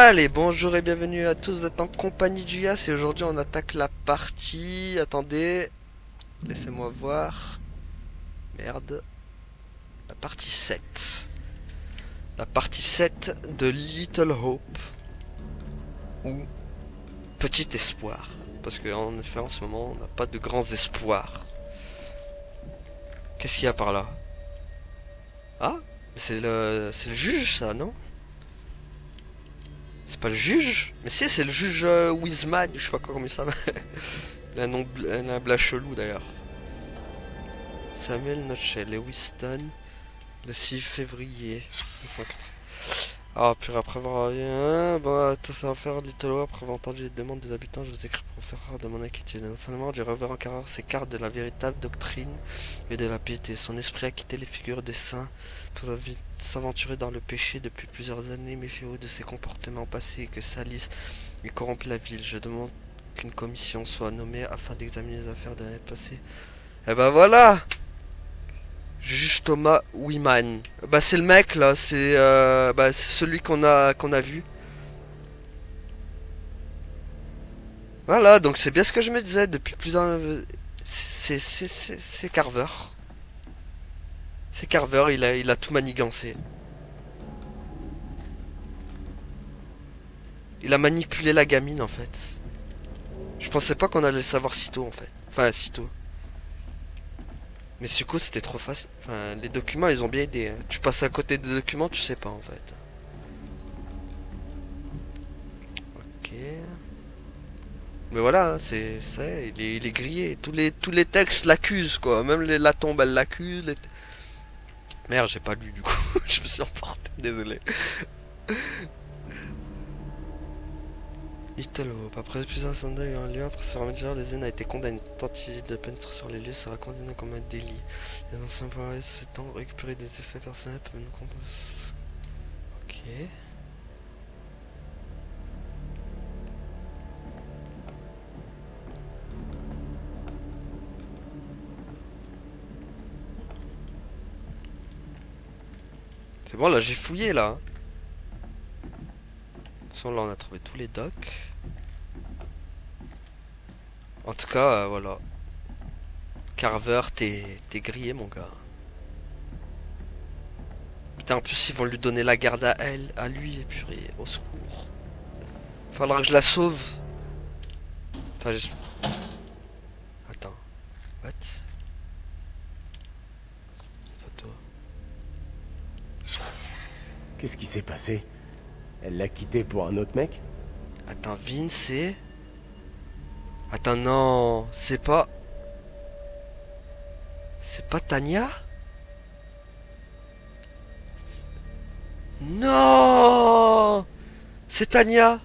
Allez, bonjour et bienvenue à tous, vous êtes en compagnie du Yas et aujourd'hui on attaque la partie... Attendez, laissez-moi voir. Merde. La partie 7. La partie 7 de Little Hope. Ou Petit Espoir. Parce qu'en effet en ce moment on n'a pas de grands espoirs. Qu'est-ce qu'il y a par là? Ah, c'est le juge ça, non? C'est pas le juge? Mais si, c'est le juge Wiseman, je sais pas comment il s'appelle. Il a un blas chelou d'ailleurs. Samuel Notchell et Winston, le 6 février 1980. Ah, puis après avoir... bon, ça va faire Little Hope. Après avoir entendu les demandes des habitants, je vous écris pour faire part de mon inquiétude. L'enseignement du révérend Carver s'écarte de la véritable doctrine et de la piété. Son esprit a quitté les figures des saints pour s'aventurer dans le péché depuis plusieurs années. Méfiez-vous de ses comportements passés que salissent et corrompent la ville. Je demande qu'une commission soit nommée afin d'examiner les affaires de l'année passée. Et ben voilà! Juge Thomas Wiman. Bah c'est le mec là, c'est celui qu'on a vu. Voilà, donc c'est bien ce que je me disais depuis plusieurs. C'est Carver. C'est Carver, il a tout manigancé. Il a manipulé la gamine en fait. Je pensais pas qu'on allait le savoir si tôt en fait. Enfin si tôt. Mais du coup c'était trop facile. Enfin les documents ils ont bien aidé, hein. Tu passes à côté des documents, tu sais pas en fait. Ok. Mais voilà, hein, c'est ça, il est grillé. Tous les textes l'accusent, quoi. Même la tombe, elle l'accuse. Merde, j'ai pas lu du coup. Je me suis emporté, désolé. Little Hope. Après plusieurs incendies ayant lieu, après ce remédiaire, les Zen a été condamné. Tentative de pénétrer sur les lieux sera condamné comme un délit. Les anciens employés s'étant récupérer des effets personnels peuvent nous compter. Ok. C'est bon, là j'ai fouillé là. De toute façon, là on a trouvé tous les docs. En tout cas, voilà. Carver, t'es grillé, mon gars. Putain, en plus, ils vont lui donner la garde à elle, à lui, et purée, au secours. Faudra que je la sauve. Enfin, j'espère. Attends. What? Photo. Qu'est-ce qui s'est passé? Elle l'a quitté pour un autre mec? Attends, Vince, c'est. Attends, non. C'est pas. C'est pas Tania? Non! C'est Tania!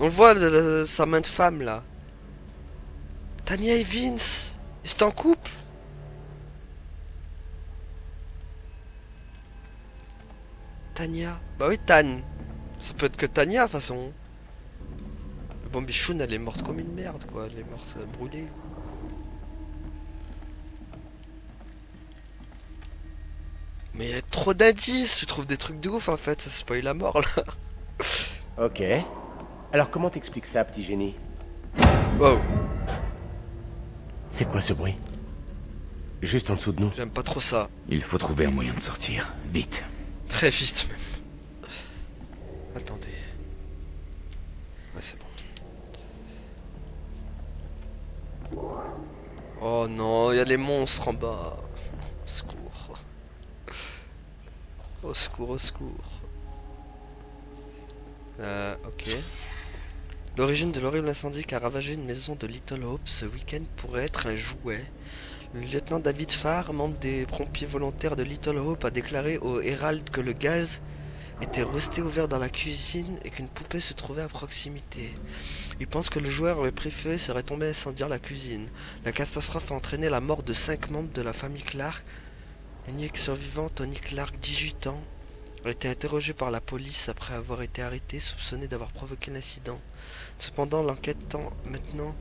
On le voit, sa main de femme, là. Tania et Vince! Ils étaient en couple? Tania. Bah oui, Tan. Ça peut être que Tania, de toute façon. Bon, Bichoun, elle est morte comme une merde, quoi. Elle est morte brûlée, quoi. Mais il y a trop d'indices, tu trouves des trucs de ouf, en fait. Ça spoil la mort, là. Ok. Alors comment t'expliques ça, petit génie? Wow, C'est quoi ce bruit? Juste en dessous de nous. j'aime pas trop ça. Il faut trouver un moyen de sortir. Vite. Très vite, même. Attendez. Ouais, c'est bon. Oh non, il y a les monstres en bas. Au secours. Au secours, au secours. Ok. L'origine de l'horrible incendie qui a ravagé une maison de Little Hope ce week-end pourrait être un jouet. Le lieutenant David Farr, membre des pompiers volontaires de Little Hope, a déclaré au Herald que le gaz était resté ouvert dans la cuisine et qu'une poupée se trouvait à proximité. Il pense que le joueur avait pris feu et serait tombé incendiant la cuisine. La catastrophe a entraîné la mort de 5 membres de la famille Clark. L'unique survivant, Tony Clark, 18 ans, a été interrogé par la police après avoir été arrêté, soupçonné d'avoir provoqué l'incident. Cependant, l'enquête tend maintenant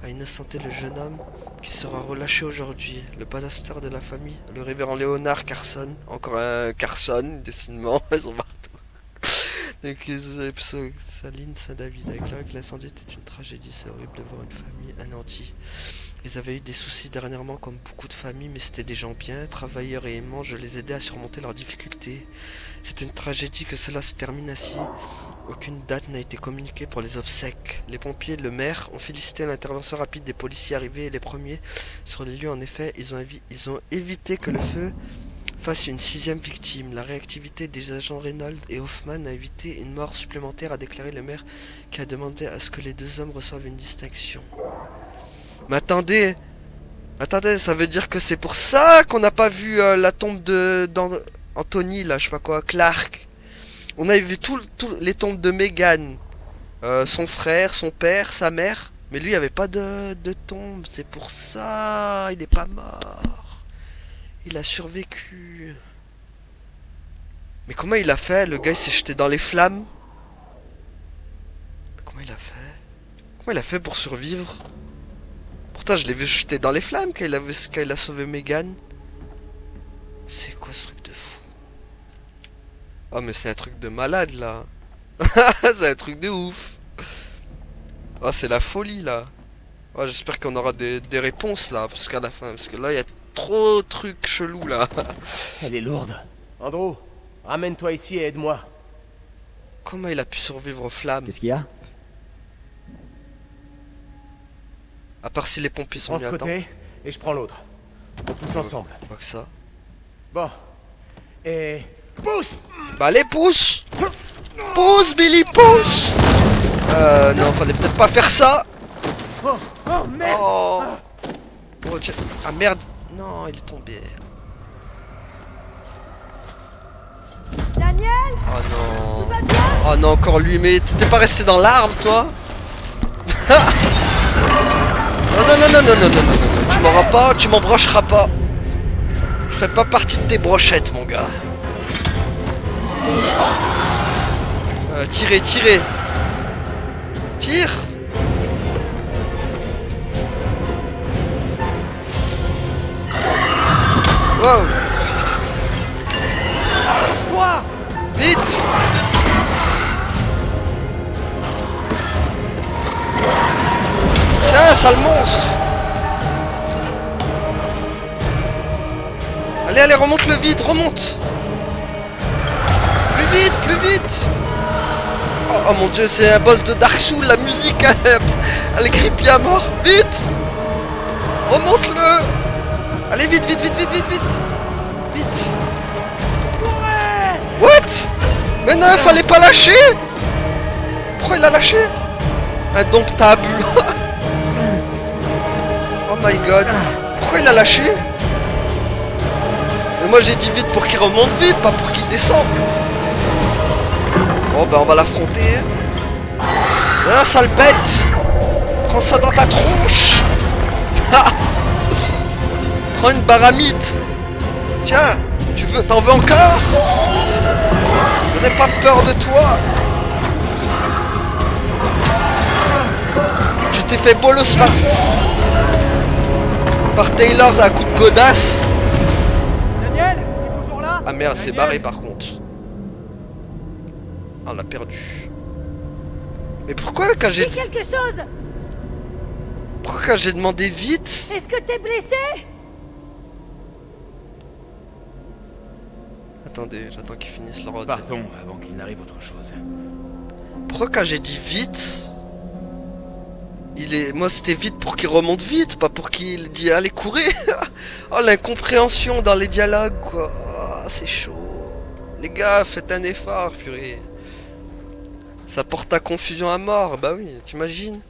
à innocenter le jeune homme qui sera relâché aujourd'hui. Le pasteur de la famille, le révérend Léonard Carson, encore un Carson, décidément, ils sont partout. Saline Saint-David a déclaré que l'incendie était une tragédie. C'est horrible de voir une famille anéantie. Ils avaient eu des soucis dernièrement comme beaucoup de familles, mais c'était des gens bien, travailleurs et aimants. Je les aidais à surmonter leurs difficultés. C'est une tragédie que cela se termine ainsi. Aucune date n'a été communiquée pour les obsèques. Les pompiers et le maire ont félicité l'intervention rapide des policiers arrivés et les premiers sur les lieux. En effet, ils ont évité que le feu fasse une 6e victime. La réactivité des agents Reynolds et Hoffman a évité une mort supplémentaire, a déclaré le maire, qui a demandé à ce que les 2 hommes reçoivent une distinction. Mais attendez, ça veut dire que c'est pour ça qu'on n'a pas vu la tombe Anthony, là, je sais pas quoi, Clark. On avait vu tous les tombes de Megan, son frère, son père, sa mère, mais lui, il n'y avait pas de tombe. C'est pour ça, il n'est pas mort. Il a survécu. Mais comment il a fait? Le gars, il s'est jeté dans les flammes. Mais comment il a fait? Comment il a fait pour survivre? Pourtant, je l'ai vu jeter dans les flammes quand il a sauvé Megan. C'est quoi ce truc de fou? Oh, mais c'est un truc de malade, là. C'est un truc de ouf. Oh, c'est la folie, là. Oh, j'espère qu'on aura des réponses, là, parce qu'à la fin, parce que là, il y a trop de trucs chelous, là. Elle est lourde. Andrew, ramène-toi ici et aide-moi. Comment il a pu survivre aux flammes? Qu'est-ce qu'il y a? À part si les pompiers sont Prends venus ce à temps. côté et je prends l'autre. On pousse ensemble. Pas que ça. Bon. Et... pousse! Bah allez, pousse! Pousse, Billy, pousse! Non, fallait peut-être pas faire ça! Oh, oh merde! Oh! Oh, tiens. Ah merde! Non, il est tombé. Daniel, Oh non! tout va bien? Oh non, encore lui, mais t'étais pas resté dans l'arbre, toi? Non, non, non, non, non, non, non, non, non, non, tu m'auras pas, tu m'embrocheras pas. Je ferai pas partie de tes brochettes, mon gars. Tirez, tirez. Tire. Wow. Toi! Vite. Tiens, sale monstre. Allez, allez, remonte le vide, remonte. Plus vite, plus vite. Oh, oh mon dieu, c'est un boss de Dark Souls, la musique, elle est creepy à mort. Vite. Remonte-le. Allez, vite, vite, vite, vite, vite, vite. Vite. What? Mais non, fallait pas lâcher. Pourquoi il a lâché? Indomptable. Oh my god. Pourquoi il a lâché? Mais moi j'ai dit vite pour qu'il remonte vite, pas pour qu'il descende. Bon ben on va l'affronter. Ah, sale bête. Prends ça dans ta tronche. Prends une baramite. Tiens, t'en veux encore? Je n'ai pas peur de toi. Tu t'es fait bolos par Taylor à coup de godasse. Daniel, t'es toujours là? Ah merde, c'est Daniel barré par contre. Ah, on l'a perdu. Mais pourquoi quand Dis quelque chose! Pourquoi quand j'ai demandé vite? Est-ce que t'es blessé? Attendez, j'attends qu'ils finissent leur road. Partons avant qu'il n'arrive autre chose. Pourquoi quand j'ai dit vite, moi c'était vite pour qu'il remonte vite, pas pour qu'il dise allez courir. Oh l'incompréhension dans les dialogues quoi. Oh, c'est chaud. Les gars, faites un effort, purée. Ça porte à confusion à mort, bah oui, t'imagines?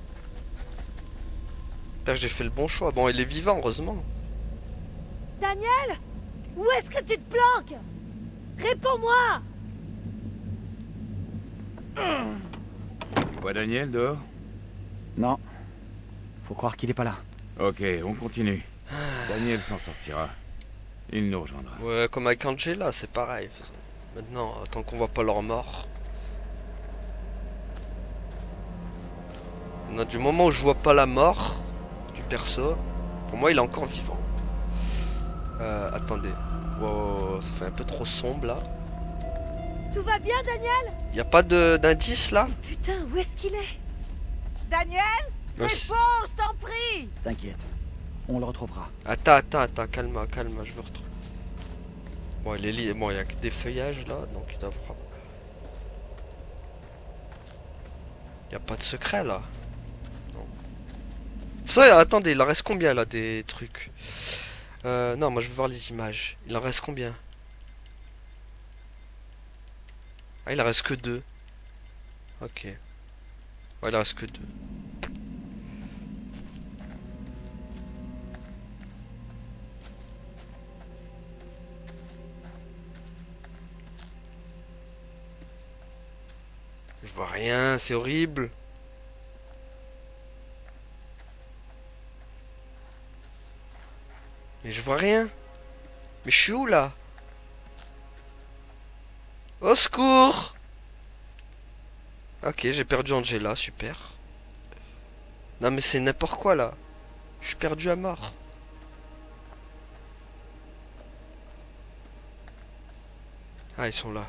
J'espère que j'ai fait le bon choix. Bon, il est vivant, heureusement. Daniel? Où est-ce que tu te planques? Réponds-moi! Tu vois Daniel dehors? Non. Faut croire qu'il est pas là. Ok, on continue. Daniel s'en sortira. Il nous rejoindra. Ouais, comme avec Angela, c'est pareil. Maintenant, tant qu'on voit pas leur mort. Maintenant, du moment où je vois pas la mort du perso, pour moi, il est encore vivant. Attendez. Wow, ça fait un peu trop sombre là. Tout va bien, Daniel? Y a pas d'indice là? Putain, où est-ce qu'il est? Daniel, Ouais, c'est- réponds, je t'en prie. T'inquiète. On le retrouvera. Attends, calme, je veux retrouver. Bon, bon, il y a que des feuillages là, donc il doit prendre. Y a pas de secret là. Non. Ça, attendez, il en reste combien là des trucs? Non, moi je veux voir les images. Il en reste combien? Ah, il en reste que deux. Ok. Ouais, il en reste que deux. Je vois rien, c'est horrible. Mais je vois rien. Mais je suis où là? Au secours! Ok, j'ai perdu Angela, super. Non mais c'est n'importe quoi là. Je suis perdu à mort. Ah, ils sont là.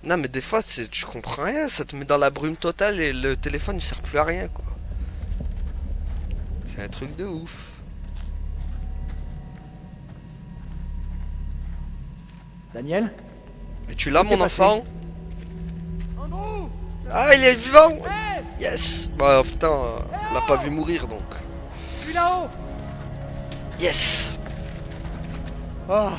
Non mais des fois tu comprends rien, ça te met dans la brume totale et le téléphone il sert plus à rien quoi. C'est un truc de ouf. Daniel? Et tu l'as Qu'est-ce qui mon est passé enfant? Andrew, Ah il est vivant! hey, Yes! Bah putain, on l'a pas vu mourir donc. je suis là-haut. Yes! Oh,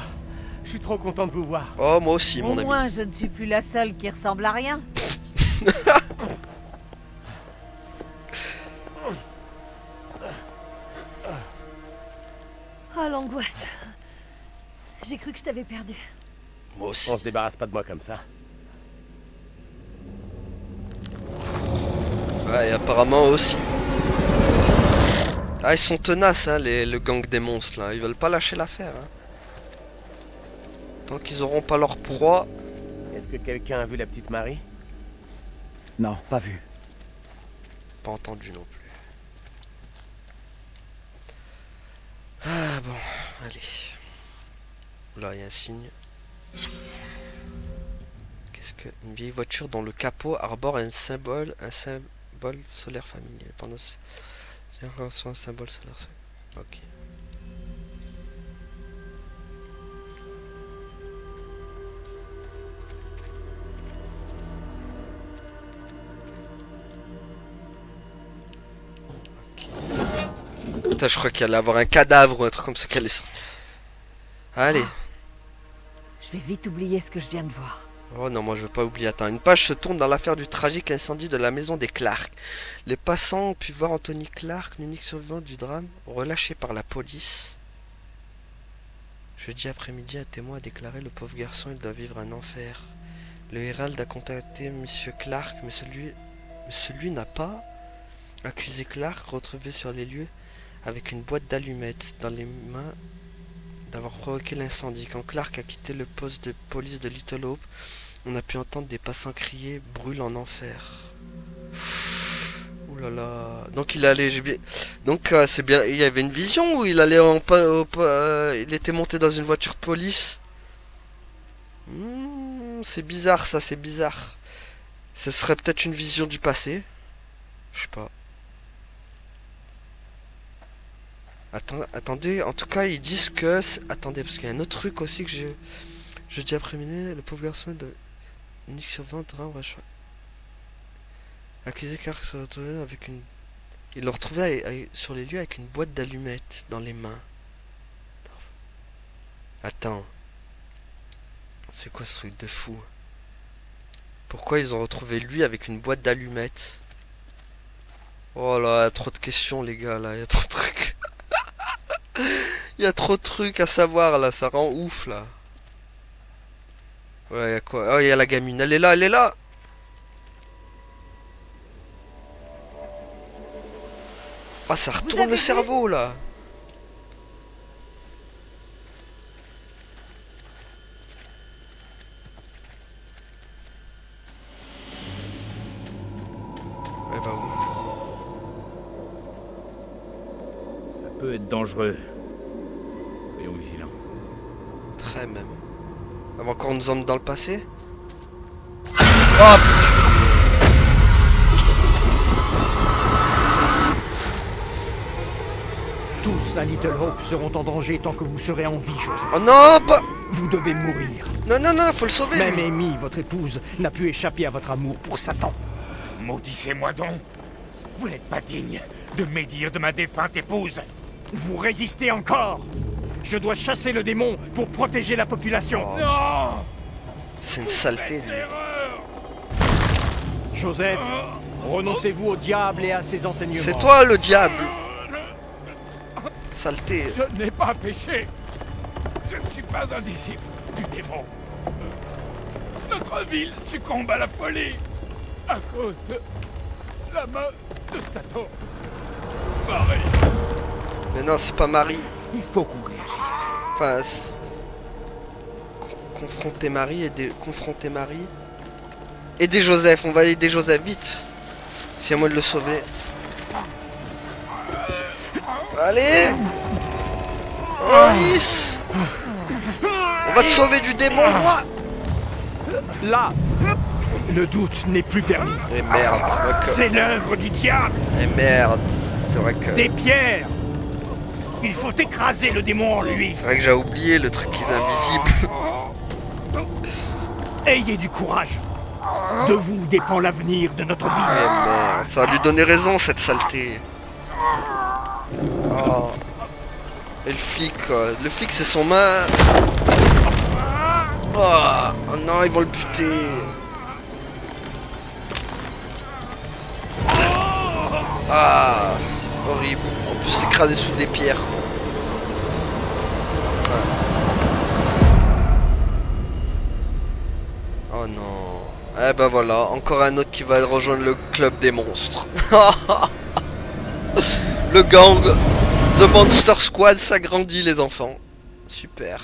je suis trop content de vous voir. Oh moi aussi Au mon ami. moins, je ne suis plus la seule qui ressemble à rien. Oh, l'angoisse. J'ai cru que je t'avais perdu. Moi aussi. On se débarrasse pas de moi comme ça. Ouais, et apparemment aussi. Ah, ils sont tenaces, hein, le gang des monstres, là. Ils veulent pas lâcher l'affaire, hein. Tant qu'ils auront pas leur proie. Est-ce que quelqu'un a vu la petite Marie? Non, pas vu. Pas entendu non plus. Ah, bon, allez. Là, il y a un signe. Qu'est-ce que... Une vieille voiture dont le capot arbore un symbole solaire familier. Pendant ce... J'ai un symbole solaire. Ok. Putain, je crois qu'il allait avoir un cadavre ou un truc comme ça qu'elle est sortie. Allez. Je vais vite oublier ce que je viens de voir. Oh non, moi je veux pas oublier. Attends, une page se tourne dans l'affaire du tragique incendie de la maison des Clark. Les passants ont pu voir Anthony Clark, l'unique survivant du drame, relâché par la police. Jeudi après-midi, un témoin a déclaré le pauvre garçon, il doit vivre un enfer. Le Herald a contacté Monsieur Clark, mais celui n'a pas accusé Clark, retrouvé sur les lieux avec une boîte d'allumettes dans les mains, d'avoir provoqué l'incendie. Quand Clark a quitté le poste de police de Little Hope, on a pu entendre des passants crier « Brûle en enfer ». Ouh là là. Donc il allait... Donc c'est bien... Il y avait une vision où il allait il était monté dans une voiture de police. C'est bizarre ça, c'est bizarre. Ce serait peut-être une vision du passé. Je sais pas. Attendez, en tout cas ils disent que... Attendez, parce qu'il y a un autre truc aussi que j'ai... Jeudi après-midi, le pauvre garçon de... Unique survivant de drame, accusé Clark se retrouvait avec une... Il le retrouvait sur les lieux avec une boîte d'allumettes dans les mains. Attends. C'est quoi ce truc de fou? Pourquoi ils ont retrouvé lui avec une boîte d'allumettes? Oh là, y a trop de questions les gars là, y a trop de trucs. Y a trop de trucs à savoir là, ça rend ouf là. Ouais, y a quoi? Oh, y a la gamine, elle est là, elle est là! Ah, ça retourne le cerveau là! Elle va où? Ça peut être dangereux. Soyons vigilants. Très même. Elle va encore nous emmener dans le passé. Oh Tous à Little Hope seront en danger tant que vous serez en vie, Joseph. Oh non, pas... Vous devez mourir. Non, non, non, faut le sauver. Même lui. Amy, votre épouse, n'a pu échapper à votre amour pour Satan. Maudissez-moi donc. Vous n'êtes pas digne de médire de ma défunte épouse. Vous résistez encore. Je dois chasser le démon pour protéger la population. Non. C'est une saleté, lui. Erreur. Joseph, renoncez-vous au diable et à ses enseignements. C'est toi le diable. Saleté. Je n'ai pas péché. Je ne suis pas un disciple du démon. Notre ville succombe à la folie à cause de la main de Satan. Marie. Mais non, c'est pas Marie. Il faut qu'on réagisse. Enfin, confronter Marie, confronter Marie. Aider Joseph, on va aider Joseph vite. S'il y a moyen de le sauver. Allez. Oh yes. On va te sauver du démon. Là, le doute n'est plus permis. Et merde, c'est vrai que... C'est l'œuvre du diable. Et merde, c'est vrai que... Des pierres. Il faut écraser le démon en lui. C'est vrai que j'ai oublié le truc qui est invisible. Ayez du courage. De vous dépend l'avenir de notre Et ville. merde, ça va lui donner raison cette saleté. Oh. Et le flic c'est son main. Oh non, ils vont le buter. Ah, horrible. En plus, s'écraser sous des pierres, quoi. Oh non. Eh ben voilà, encore un autre qui va rejoindre le club des monstres. Le gang. The Monster Squad s'agrandit, les enfants. Super.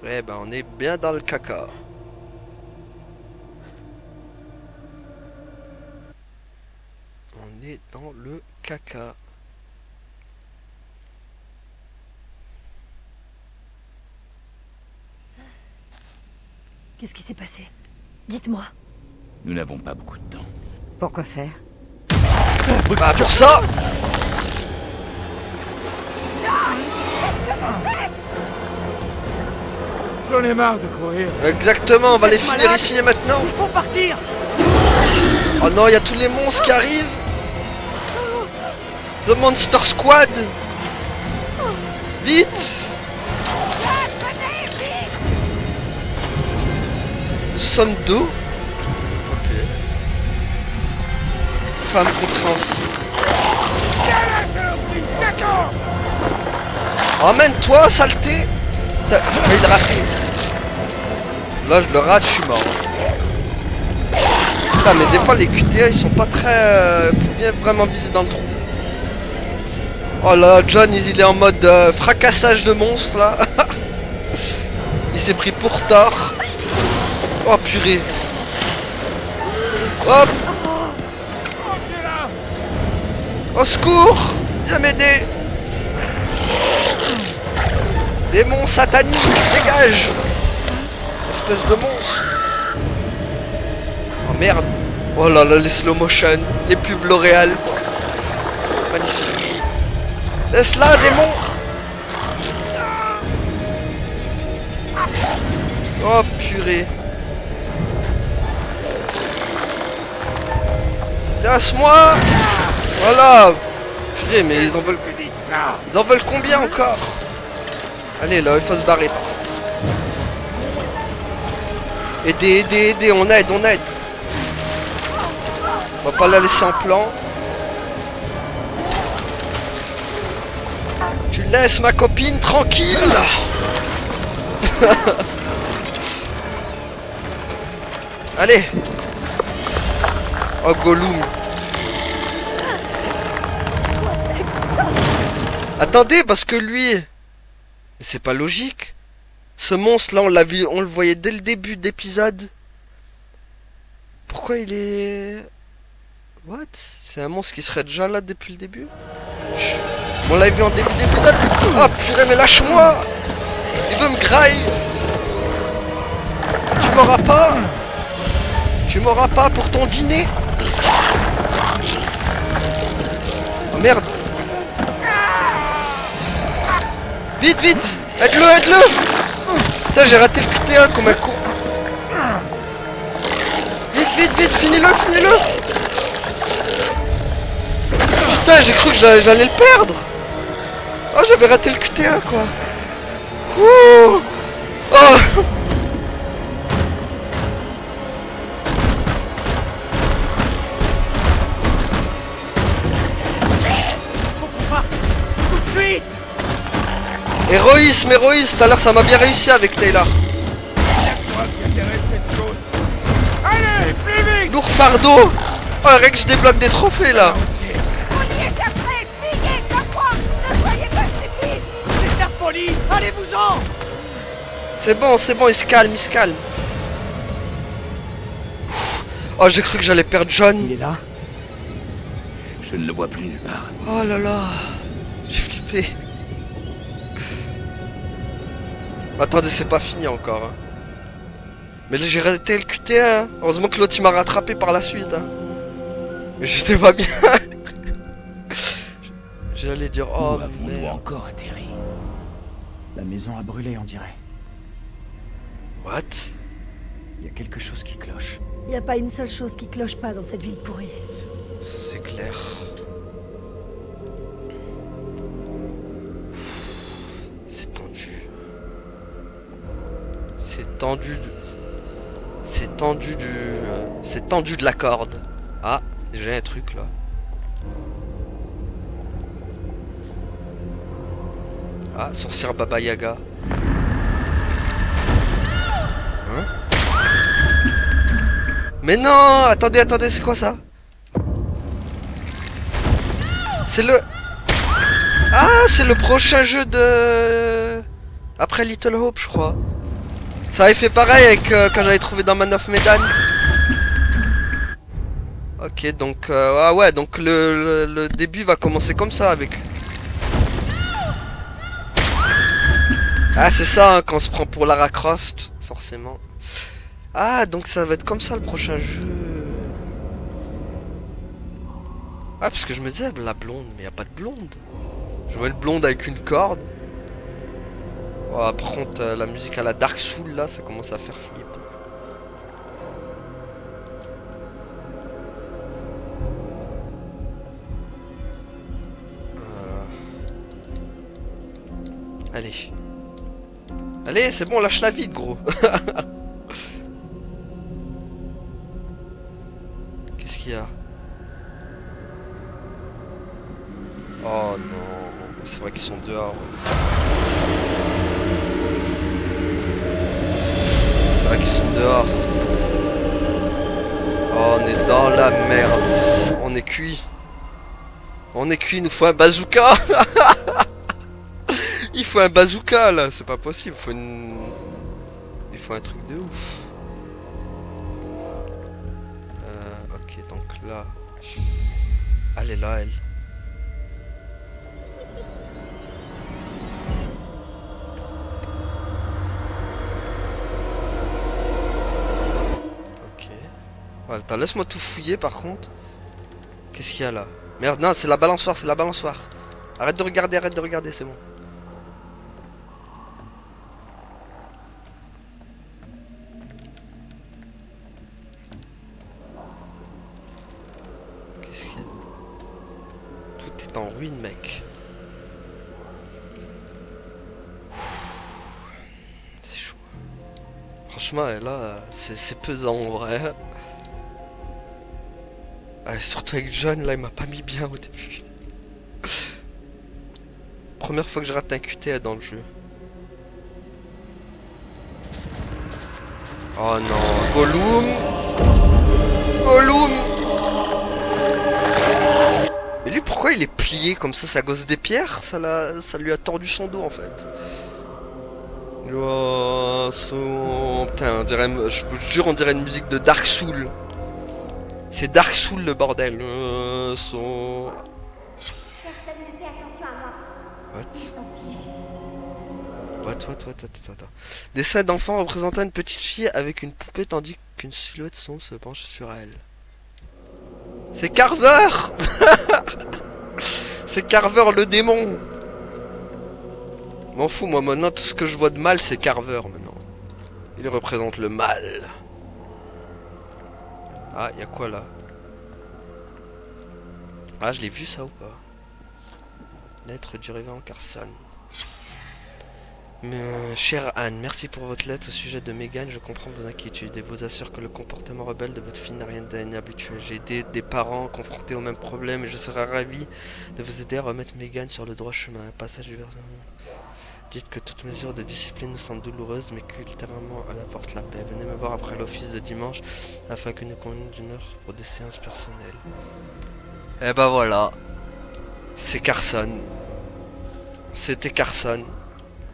Ouais, ben on est bien dans le caca. On est dans le caca. Qu'est-ce qui s'est passé? Dites-moi. Nous n'avons pas beaucoup de temps. Pourquoi faire? Bah pour ça. J'en ai marre de courir. Exactement, on va les Vous êtes finir malade ici et maintenant. Il faut partir. Oh non, il y a tous les monstres qui arrivent. The Monster Squad. Vite. Nous sommes deux. Ok. Femme compréhensive. Emmène-toi, saleté. T'as failli le rater. Là, je le rate, je suis mort. Putain, mais des fois, les QTA, ils sont pas très... faut bien vraiment viser dans le trou. Oh là, John, il est en mode fracassage de monstres, là. Il s'est pris pour tort. Oh, purée. Hop. Au secours. Viens m'aider. Démon satanique, dégage. Espèce de monstre. Oh merde. Oh là là, les slow motion, les pubs L'Oréal. Magnifique. Laisse-la, démon. Oh purée. Laisse-moi. Voilà. Purée, mais ils en veulent... Ils en veulent combien encore? Allez, là, il faut se barrer par contre. Aidez, on aide. On va pas la laisser en plan. Tu laisses ma copine tranquille. Allez. Oh, Gollum. Attendez, parce que lui... Mais c'est pas logique. Ce monstre là, on l'a vu, on le voyait dès le début d'épisode. Pourquoi il est... What? C'est un monstre qui serait déjà là depuis le début? On l'a vu en début d'épisode. Oh purée, mais lâche-moi. Il veut me grailler. m'auras pas. Tu m'auras pas pour ton dîner. Oh merde. Vite, vite. Aide-le, aide-le. Putain, j'ai raté le QTA comme un con. Vite, vite, vite, finis-le, finis-le. Putain, j'ai cru que j'allais le perdre. Oh, j'avais raté le QTA, quoi. Ouh. Oh. Faut qu'on parte tout de suite. Héroïsme, héroïsme. Tout à l'heure, ça m'a bien réussi avec Taylor. Moi qui intéresse cette chose. Allez, plus vite. Lourd fardeau. Oh, rien que je débloque des trophées, là. On y échapperait, fuyez comme moi. Ne soyez pas stupides. C'est de la folie. Allez-vous-en. C'est bon, il se calme, il se calme. Oh, j'ai cru que j'allais perdre John. Il est là? Je ne le vois plus nulle part. Oh là là. J'ai flippé. Attendez, c'est pas fini encore. Hein. Mais là, j'ai raté le QT1. Hein. Heureusement que l'autre, il m'a rattrapé par la suite. Hein. Mais j'étais pas bien. J'allais dire, oh, Où avons-nous merde. encore atterri? La maison a brûlé, on dirait. What? Il y a quelque chose qui cloche. Y a pas une seule chose qui cloche pas dans cette ville pourrie. Ça, c'est clair. C'est tendu. C'est tendu. C'est tendu du. C'est tendu de la corde. Ah, j'ai un truc là. Ah, sorcière Baba Yaga. Hein? Mais non! Attendez, attendez, c'est quoi ça? C'est le... Ah, c'est le prochain jeu de... Après Little Hope, je crois. Ça avait fait pareil avec quand j'avais trouvé dans Man of Medan. Ok, donc... ah ouais, donc le début va commencer comme ça avec... Ah, c'est ça, hein, quand on se prend pour Lara Croft, forcément. Ah, donc ça va être comme ça le prochain jeu. Ah, parce que je me disais la blonde, mais y a pas de blonde. Je vois une blonde avec une corde. Oh, par contre, la musique à la Dark Soul, là, ça commence à faire flipper. Allez. Allez, c'est bon, lâche la vide, gros. Qu'est-ce qu'il y a? Oh non, c'est vrai qu'ils sont dehors. C'est vrai qu'ils sont dehors. Oh, on est dans la merde. On est cuit. On est cuit, il nous faut un bazooka. Il faut un bazooka là, c'est pas possible, il faut un truc de ouf. Ok, donc là... Elle est là, elle. Ok. Voilà, attends, laisse-moi tout fouiller par contre. Qu'est-ce qu'il y a là? Merde, non, c'est la balançoire, c'est la balançoire. Arrête de regarder, c'est bon. Tout est en ruine, mec. C'est chaud. Franchement, là, c'est pesant en vrai. Surtout avec John, là, il m'a pas mis bien au début. Première fois que je rate un QT dans le jeu. Oh non, Gollum. Gollum. Mais lui, pourquoi il est plié comme ça? C'est à cause des pierres? Ça lui a tordu son dos en fait. Oh, putain, on dirait, je vous jure, on dirait une musique de Dark Soul. C'est Dark Soul le bordel. What? What? Attends. Des scènes d'enfants représentant une petite fille avec une poupée tandis qu'une silhouette sombre se penche sur elle. C'est Carver. C'est Carver le démon. M'en fous moi maintenant, tout ce que je vois de mal c'est Carver maintenant. Il représente le mal. Ah, y a quoi là? Ah, je l'ai vu ça ou pas? Lettre du révérend Carson. Chère Anne, merci pour votre lettre au sujet de Megan. Je comprends vos inquiétudes et vous assure que le comportement rebelle de votre fille n'a rien d'inhabituel. J'ai aidé des parents confrontés au même problème et je serais ravi de vous aider à remettre Megan sur le droit chemin. Passage du verset. Dites que toute mesure de discipline nous semble douloureuse, mais qu'ultérieurement elle apporte la paix. Venez me voir après l'office de dimanche afin que nous convenions d'une heure pour des séances personnelles. Et bah voilà. C'est Carson. C'était Carson.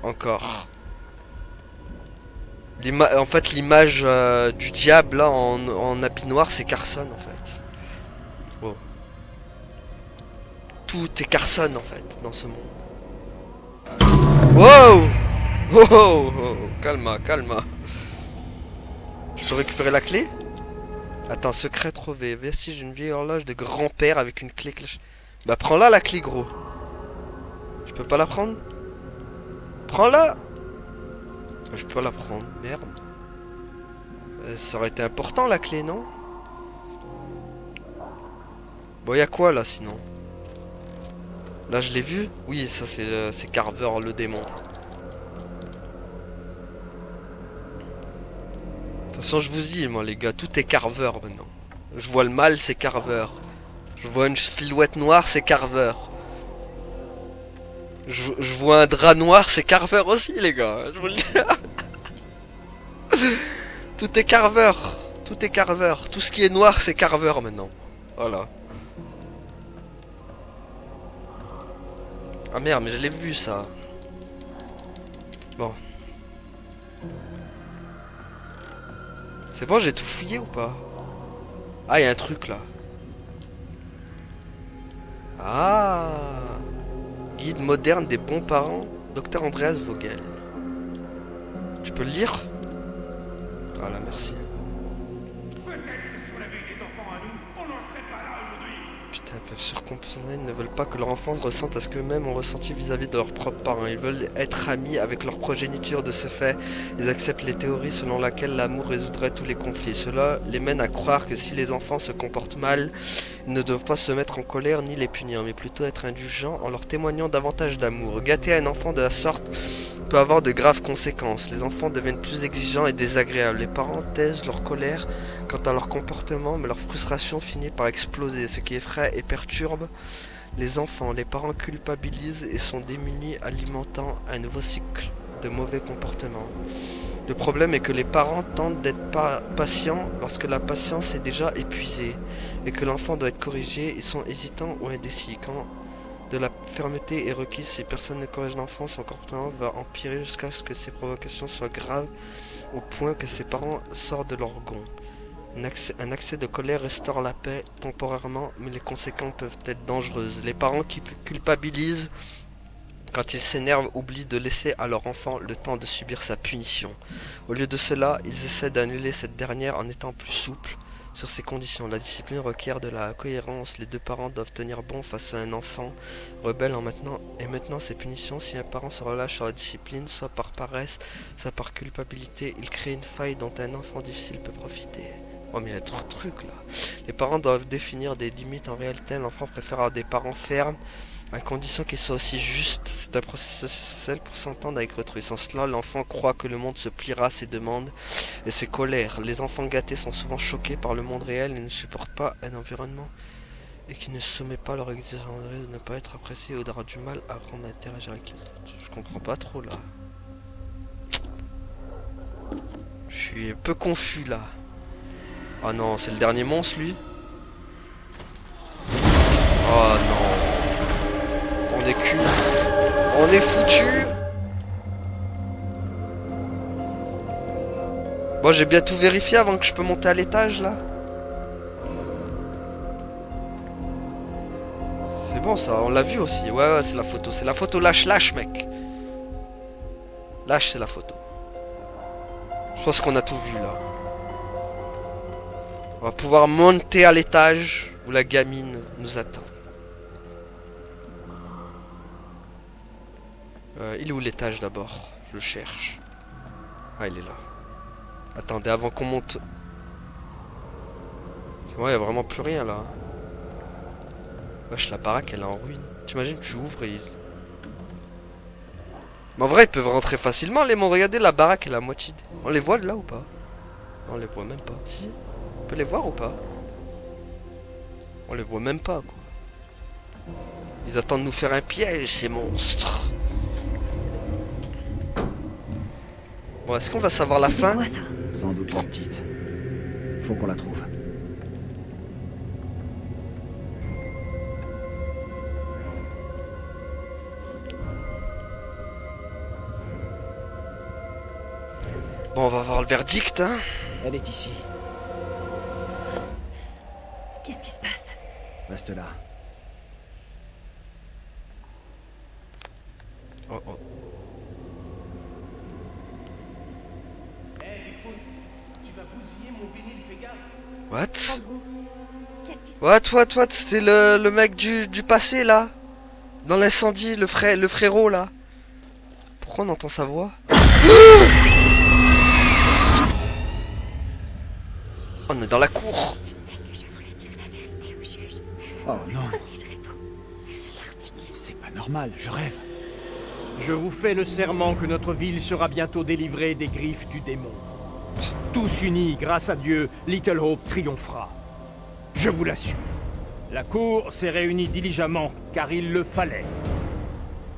Encore. En fait, l'image du diable là en habit noir, c'est Carson en fait. Oh. Tout est Carson en fait dans ce monde. Wow! Oh, oh, oh. Calma. Je peux récupérer la clé? Attends, secret trouvé. Vestige d'une vieille horloge de grand-père avec une clé. Bah prends-la la clé gros. Je peux pas la prendre? Prends-la! Je peux pas la prendre, merde. Ça aurait été important la clé, non? Bon, y'a quoi là sinon? Là je l'ai vu? Oui, ça c'est Carver le démon. De toute façon, je vous dis, moi les gars, tout est Carver maintenant. Je vois le mal, c'est Carver. Je vois une silhouette noire, c'est Carver. Je vois un drap noir, c'est Carver aussi, les gars. Je vous le dis. Tout est Carver. Tout est Carver. Tout ce qui est noir, c'est Carver maintenant. Voilà. Ah merde, mais je l'ai vu ça. Bon. C'est bon, j'ai tout fouillé ou pas? Ah, il y a un truc là. Ah. Guide moderne des bons parents, Dr Andreas Vogel. Tu peux le lire? Voilà, merci. Putain, ils peuvent surcompenser, ils ne veulent pas que leur enfant ressente à ce qu'eux-mêmes ont ressenti vis-à-vis de leurs propres parents. Ils veulent être amis avec leur progéniture. De ce fait, ils acceptent les théories selon lesquelles l'amour résoudrait tous les conflits. Cela les mène à croire que si les enfants se comportent mal, ils ne doivent pas se mettre en colère ni les punir, mais plutôt être indulgents en leur témoignant davantage d'amour. Gâter un enfant de la sorte peut avoir de graves conséquences. Les enfants deviennent plus exigeants et désagréables. Les parents taisent leur colère quant à leur comportement, mais leur frustration finit par exploser, ce qui effraie et perturbe les enfants. Les parents culpabilisent et sont démunis, alimentant un nouveau cycle de mauvais comportements. Le problème est que les parents tentent d'être patients lorsque la patience est déjà épuisée et que l'enfant doit être corrigé. Ils sont hésitants ou indécis. Quand de la fermeté est requise, si personne ne corrige l'enfant, son comportement va empirer jusqu'à ce que ses provocations soient graves au point que ses parents sortent de leur gond. Un accès de colère restaure la paix temporairement, mais les conséquences peuvent être dangereuses. Les parents qui culpabilisent quand ils s'énervent oublient de laisser à leur enfant le temps de subir sa punition. Au lieu de cela, ils essaient d'annuler cette dernière en étant plus souples sur ces conditions. La discipline requiert de la cohérence. Les deux parents doivent tenir bon face à un enfant rebelle maintenant ces punitions. Si un parent se relâche sur la discipline, soit par paresse, soit par culpabilité, il crée une faille dont un enfant difficile peut profiter. Oh mais il y a trop de trucs là. Les parents doivent définir des limites. En réalité, l'enfant préfère avoir des parents fermes à condition qu'ils soient aussi justes. C'est un processus essentiel pour s'entendre avec autrui. Sans cela, l'enfant croit que le monde se pliera à ses demandes et ses colères. Les enfants gâtés sont souvent choqués par le monde réel et ne supportent pas un environnement et qui ne soumet pas leur exigence de ne pas être apprécié ou d'avoir du mal à apprendre à interagir avec les autres. Je comprends pas trop là. Je suis un peu confus là. Oh non, c'est le dernier monstre lui. Oh non. On est cul. On est foutu. Bon, j'ai bien tout vérifié avant que je peux monter à l'étage là. C'est bon ça, on l'a vu aussi. Ouais, c'est la photo. C'est la photo lâche mec. Lâche, c'est la photo. Je pense qu'on a tout vu là. On va pouvoir monter à l'étage où la gamine nous attend. Il est où l'étage d'abord? Je le cherche. Ah, il est là. Attendez, avant qu'on monte... C'est vrai, il n'y a vraiment plus rien là. Wesh, la baraque elle est en ruine. T'imagines, tu ouvres et... Mais en vrai, ils peuvent rentrer facilement les mondes. Regardez, la baraque elle est à moitié. On les voit de là ou pas? Non, on les voit même pas. Si? On peut les voir ou pas? On les voit même pas quoi. Ils attendent de nous faire un piège, ces monstres. Bon, est-ce qu'on va savoir la fin? Quoi, ça? Sans doute la petite. Faut qu'on la trouve. Bon, on va voir le verdict, hein. Elle est ici. Qu'est-ce qui se passe? Reste là. Oh oh. What? Qu'est-ce qui se What? C'était le mec du passé, là? Dans l'incendie, le frérot, là. Pourquoi on entend sa voix? On est dans la cour. Oh non. C'est pas normal, je rêve. Je vous fais le serment que notre ville sera bientôt délivrée des griffes du démon. Tous unis, grâce à Dieu, Little Hope triomphera. Je vous l'assure. La cour s'est réunie diligemment, car il le fallait.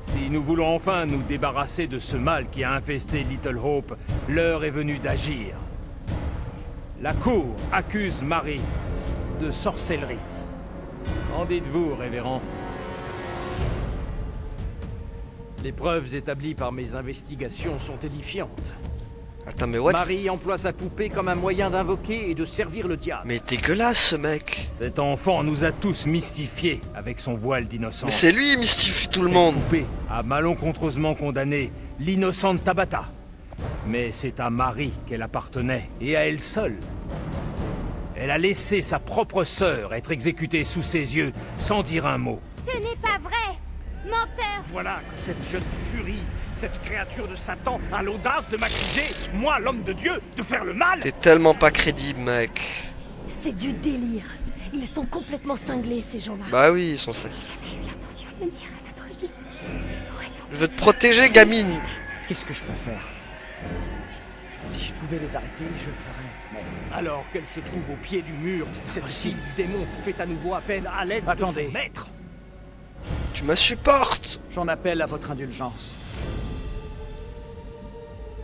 Si nous voulons enfin nous débarrasser de ce mal qui a infesté Little Hope, l'heure est venue d'agir. La cour accuse Marie de sorcellerie. Qu'en dites-vous, révérend? Les preuves établies par mes investigations sont édifiantes. Attends, mais what? Marie emploie sa poupée comme un moyen d'invoquer et de servir le diable. Mais dégueulasse, ce mec. Cet enfant nous a tous mystifiés avec son voile d'innocence. Mais c'est lui, il mystifie tout le Cette monde. poupée a malencontreusement condamné l'innocente Tabata. Mais c'est à Marie qu'elle appartenait, et à elle seule. Elle a laissé sa propre sœur être exécutée sous ses yeux, sans dire un mot. Ce n'est pas vrai! Menteur! Voilà que cette jeune furie, cette créature de Satan, a l'audace de m'accuser, moi, l'homme de Dieu, de faire le mal! T'es tellement pas crédible, mec. C'est du délire. Ils sont complètement cinglés, ces gens-là. Bah oui, ils sont ça. Jamais eu l'intention de nuire à notre vie. Où est son... Je veux te protéger, gamine. Qu'est-ce que je peux faire? Si je pouvais les arrêter, je le ferais. Mais Alors qu'elle se trouve au pied du mur, cette possible. fille du démon fait à nouveau appel à l'aide Attendez. de son maître. Tu me supportes. j'en appelle à votre indulgence.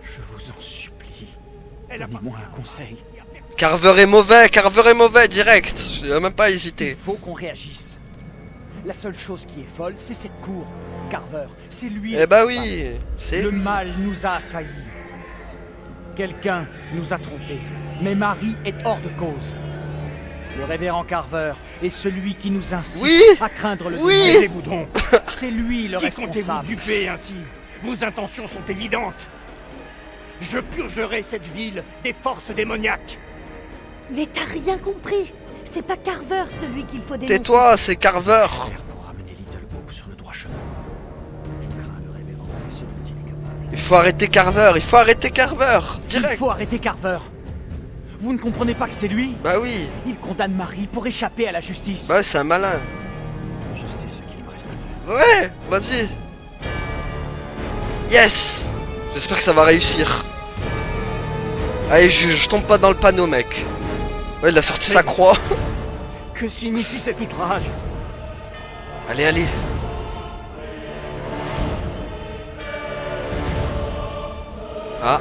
Je vous en supplie. Elle a Donnez-moi un conseil. Carver est mauvais, direct. Je vais même pas Il hésiter. faut qu'on réagisse. La seule chose qui est folle, c'est cette cour. Carver, c'est lui. Eh bah oui, c'est Le lui. mal nous a assaillis. Quelqu'un nous a trompés. Mais Marie est hors de cause. Le révérend Carver est celui qui nous incite Oui. à craindre le Oui. démon. Taisez-vous donc. C'est lui le Qui comptez-vous responsable. duper ainsi? Vos intentions sont évidentes. Je purgerai cette ville des forces démoniaques. Mais t'as rien compris. C'est pas Carver celui qu'il faut dénoncer. Tais-toi, c'est Carver. Faire pour ramener Little Hope sur le droit chemin. Je crains le révérend et ce dont il est capable. Il faut arrêter Carver, Il direct. faut arrêter Carver. Vous ne comprenez pas que c'est lui? Bah oui, Il condamne Marie pour échapper à la justice. bah c'est un malin. Je sais ce qu'il me reste à faire. Ouais, vas-y. Yes. J'espère que ça va réussir. Allez, je tombe pas dans le panneau, mec. Ouais, il a sorti sa croix. Que signifie cet outrage? Allez. Ah,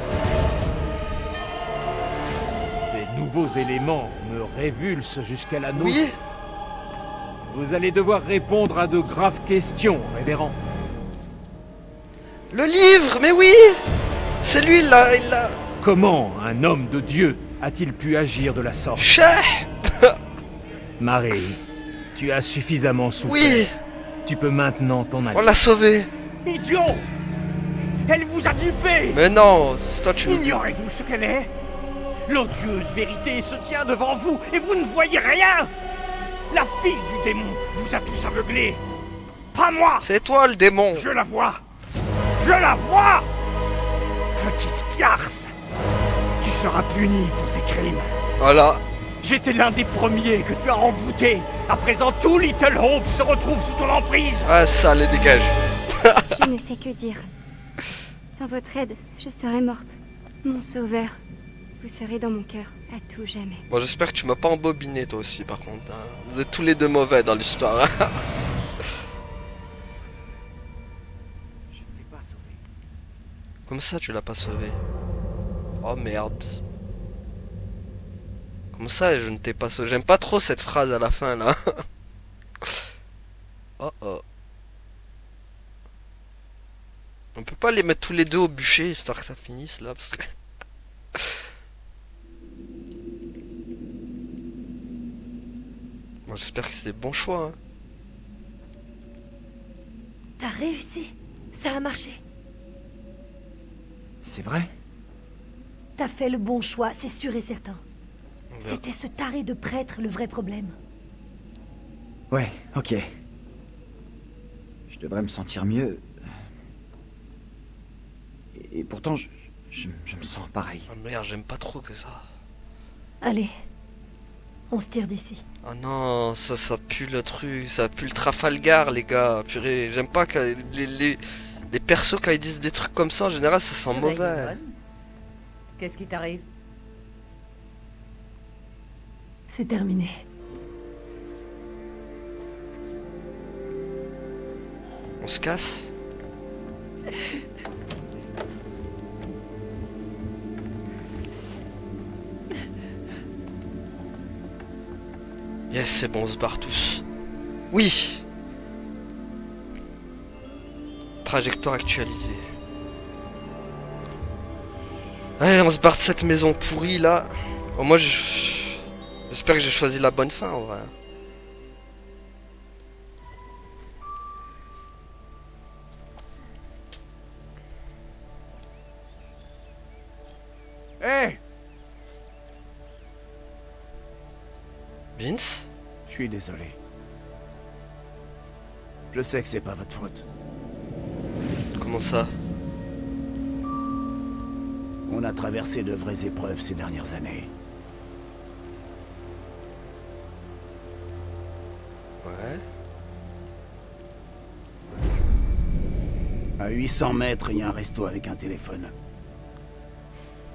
Ces nouveaux éléments me révulsent jusqu'à la nausée. oui. Vous allez devoir répondre à de graves questions, révérend. Le livre, mais oui. C'est lui, il l'a... Comment un homme de Dieu a-t-il pu agir de la sorte? Cher. Marie, tu as suffisamment souffert. Oui, Tu peux maintenant t'en aller. on l'a sauvé. Idiot! Elle vous a dupé. Mais non, c'est toi tu nous dis. Ignorez-vous ce qu'elle est? L'odieuse vérité se tient devant vous et vous ne voyez rien. La fille du démon vous a tous aveuglés. Pas moi. C'est toi le démon. Je la vois. Je la vois. Petite garce. Tu seras puni pour tes crimes. Voilà. J'étais l'un des premiers que tu as envoûté. À présent, tout Little Hope se retrouve sous ton emprise. Ah ça, les dégage. Je ne sais que dire. Sans votre aide, je serais morte. Mon sauveur, vous serez dans mon cœur à tout jamais. Bon, j'espère que tu m'as pas embobiné toi aussi par contre. Hein. Vous êtes tous les deux mauvais dans l'histoire. Hein. Je ne t'ai pas sauvé. Comme ça tu l'as pas sauvé? Oh merde. Comme ça je ne t'ai pas sauvé. J'aime pas trop cette phrase à la fin là. Oh oh. On peut pas les mettre tous les deux au bûcher histoire que ça finisse là parce que... Bon, j'espère que c'est le bon choix. Hein. T'as réussi. Ça a marché. C'est vrai? T'as fait le bon choix, c'est sûr et certain. On verra. C'était ce taré de prêtre le vrai problème. Ouais, ok. Je devrais me sentir mieux. Et pourtant, je me sens pareil. Oh merde, j'aime pas trop que ça. Allez, on se tire d'ici. Oh non, ça pue le truc, ça pue le Trafalgar les gars, purée, j'aime pas que les persos quand ils disent des trucs comme ça, en général ça sent mauvais. Qu'est-ce qui t'arrive? C'est terminé. On se casse? Yes, c'est bon, on se barre tous. Oui! Trajectoire actualisée. Allez, on se barre de cette maison pourrie là. Oh, moi, j'espère que j'ai choisi la bonne fin en vrai. Hé! Vince? Je suis désolé. Je sais que c'est pas votre faute. Comment ça? On a traversé de vraies épreuves ces dernières années. Ouais. À 800 mètres, il y a un resto avec un téléphone.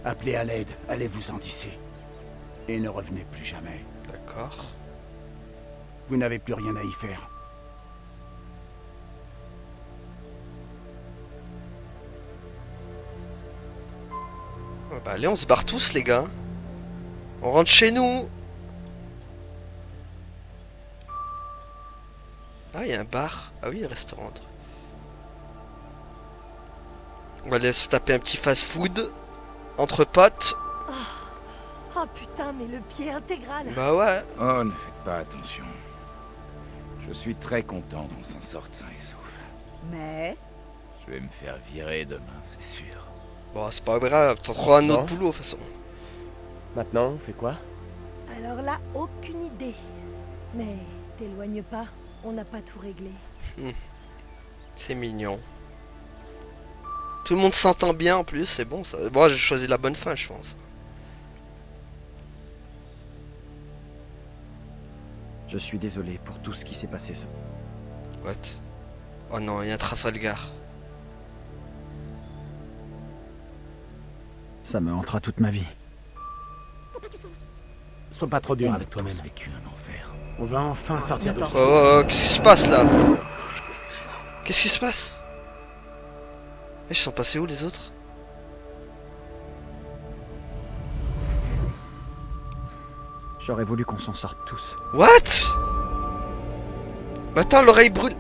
Appelez à l'aide, allez-vous-en d'ici. Et ne revenez plus jamais. D'accord. Vous n'avez plus rien à y faire. Ouais, bah allez, on se barre tous les gars. On rentre chez nous. Ah, il y a un bar. Ah oui, un restaurant. On va aller se taper un petit fast-food. Entre potes. Oh putain, mais le pied intégral. Bah ouais. Oh, ne faites pas attention. Je suis très content qu'on s'en sorte sain et sauf. Mais... Je vais me faire virer demain, c'est sûr. Bon, c'est pas grave. T'en trouveras un autre Bon. boulot de toute façon. Maintenant, on fait quoi? Alors là, aucune idée. Mais t'éloigne pas, on n'a pas tout réglé. C'est mignon. Tout le monde s'entend bien en plus, c'est bon ça. Bon, j'ai choisi la bonne fin, je pense. Je suis désolé pour tout ce qui s'est passé ce... What? Oh non, il y a un Trafalgar. Ça me hantera toute ma vie. Sois pas trop dur On avec a toi-même. tous vécu un enfer. On va enfin sortir de Oh, ça. oh, oh, qu'est-ce qui se passe là? Qu'est-ce qui se passe? Ils sont passés où les autres? J'aurais voulu qu'on s'en sorte tous. What? Mais attends, l'oreille brûle.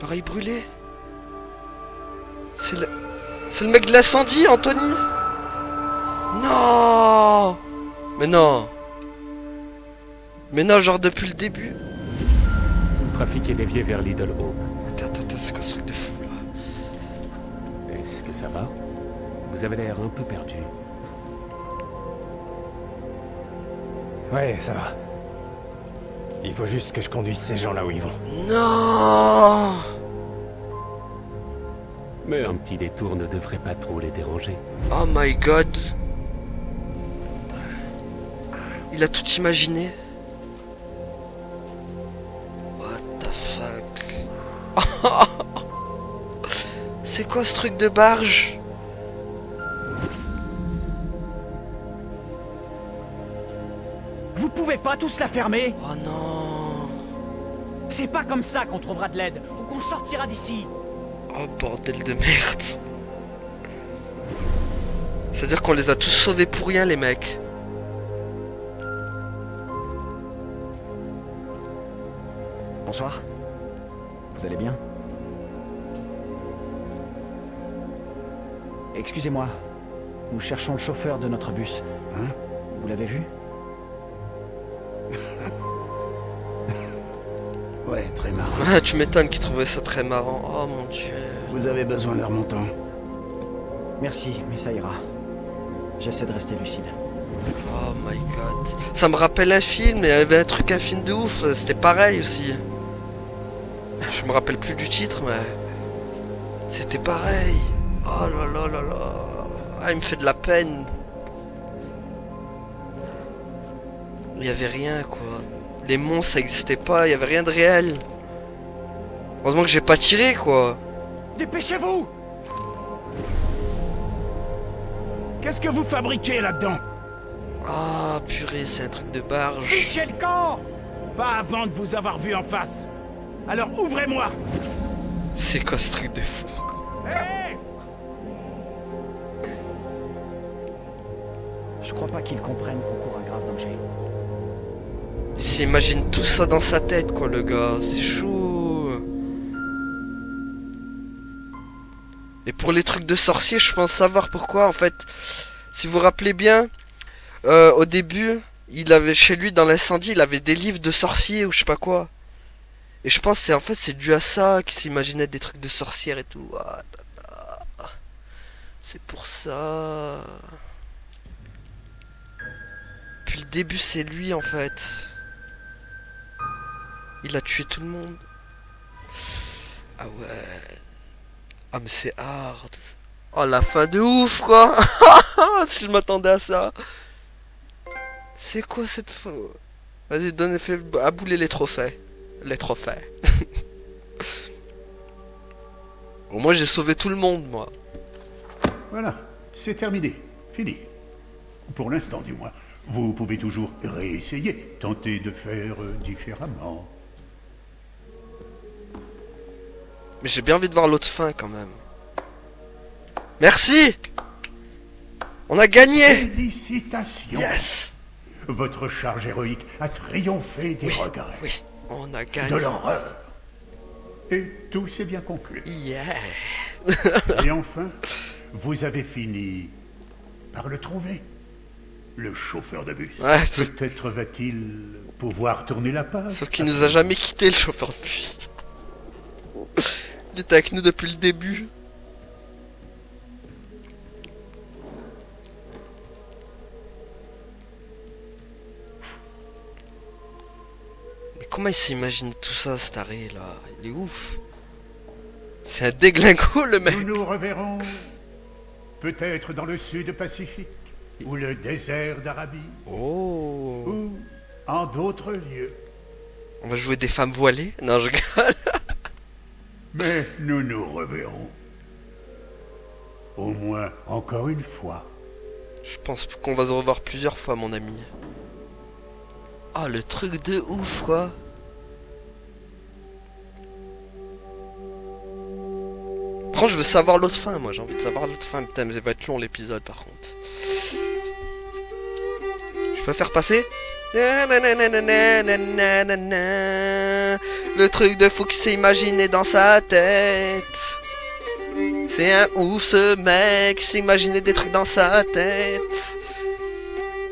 L'oreille brûlée. C'est le mec de l'incendie, Anthony. Non. Mais non. Mais non, genre depuis le début. Le trafic est dévié vers Little Hope. Attends, c'est quoi ce truc de fou là? Ça va? Vous avez l'air un peu perdu. Ouais, ça va. Il faut juste que je conduise ces gens là où ils vont. Non! Mais un petit détour ne devrait pas trop les déranger. Oh my god. Il a tout imaginé. What the fuck? C'est quoi ce truc de barge? Vous pouvez pas tous la fermer? Oh non. C'est pas comme ça qu'on trouvera de l'aide, ou qu'on sortira d'ici. Oh bordel de merde. C'est-à-dire qu'on les a tous sauvés pour rien les mecs. Bonsoir. Vous allez bien? Excusez-moi. Nous cherchons le chauffeur de notre bus. Hein? Vous l'avez vu? Ouais, très marrant. Ah, tu m'étonnes qu'ils trouvaient ça très marrant. Oh mon dieu. Vous avez besoin d'un remontant. Merci, mais ça ira. J'essaie de rester lucide. Oh my god. Ça me rappelle un film, et il y avait un film de ouf, c'était pareil aussi. Je me rappelle plus du titre, mais... C'était pareil. Oh là là là là. Ah, il me fait de la peine. Il y avait rien, quoi. Les monstres, ça existait pas, il y avait rien de réel. Heureusement que j'ai pas tiré, quoi. Dépêchez-vous! Qu'est-ce que vous fabriquez là-dedans? Ah, purée, c'est un truc de barge. Fichez le camp! Pas avant de vous avoir vu en face. Alors ouvrez-moi! C'est quoi ce truc de fou? Hé! Je crois pas qu'ils comprennent qu'on court un grave danger. Il s'imagine tout ça dans sa tête, quoi, le gars. C'est chaud. Et pour les trucs de sorcier, je pense savoir pourquoi, en fait. Si vous vous rappelez bien, au début, il avait chez lui, dans l'incendie, il avait des livres de sorciers ou je sais pas quoi. Et je pense que c'est dû à ça qu'il s'imaginait des trucs de sorcières et tout. Ah là là. C'est pour ça. Puis le début, c'est lui, en fait. Il a tué tout le monde. Ah ouais. Ah mais c'est hard. Oh la fin de ouf quoi. Si je m'attendais à ça. C'est quoi cette fin? Vas-y, fais abouler les trophées. Les trophées. Au moins j'ai sauvé tout le monde moi. Voilà, c'est terminé. Fini. Pour l'instant du moins. Vous pouvez toujours réessayer, tenter de faire différemment. Mais j'ai bien envie de voir l'autre fin quand même. Merci. On a gagné. Félicitations. Yes. Votre charge héroïque a triomphé des regrets. Oui, on a gagné. De l'horreur. Et tout s'est bien conclu. Yeah. Et enfin, vous avez fini par le trouver. Le chauffeur de bus. Ouais, peut-être va-t-il pouvoir tourner la page. Sauf qu'il nous a jamais quitté le chauffeur de bus. Il était avec nous depuis le début. Mais comment il s'imagine tout ça, cet arrêt là? Il est ouf. C'est un déglingo le mec. Nous nous reverrons peut-être dans le sud Pacifique ou le désert d'Arabie. Oh. Ou en d'autres lieux. On va jouer des femmes voilées? Non, je rigole. Mais nous nous reverrons. Au moins encore une fois. Je pense qu'on va se revoir plusieurs fois, mon ami. Ah, le truc de ouf, quoi. Par contre, je veux savoir l'autre fin, moi. J'ai envie de savoir l'autre fin. Putain, mais ça va être long, l'épisode, par contre. Je peux faire passer? Le truc de fou qui s'est imaginé dans sa tête. C'est un ouf ce mec qui s'est imaginé des trucs dans sa tête.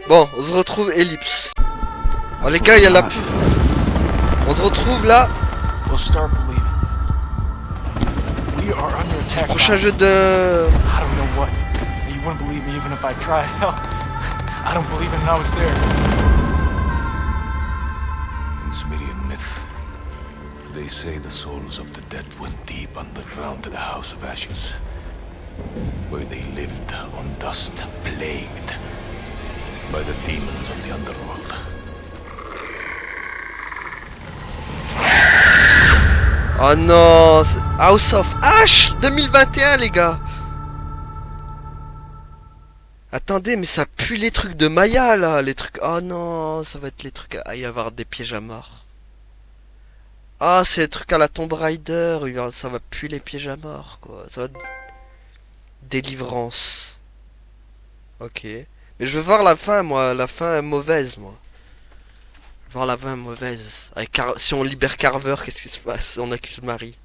Bon, on se retrouve ellipse. Oh les gars, il y a la pub. On se retrouve là. We'll start believing. We are under C'est le prochain jeu de... I don't know what. You wouldn't believe me even if I tried. Hell, I don't believe it and I was there. In Sumerian myth, they say the souls of the dead went deep underground to the House of Ashes, where they lived on dust, plagued by the demons of the underworld. Oh non, House of Ash 2021 les gars. Attendez, mais ça pue les trucs de Maya là, les trucs. Oh non, ça va être les trucs. Ah, il va y avoir des pièges à mort. Ah, c'est les trucs à la Tomb Raider. Ça va puer les pièges à mort quoi. Ça va. Délivrance. Ok. Mais je veux voir la fin, moi. La fin mauvaise, moi. Je veux voir la fin mauvaise. Si on libère Carver, qu'est-ce qui se passe? On accuse Marie.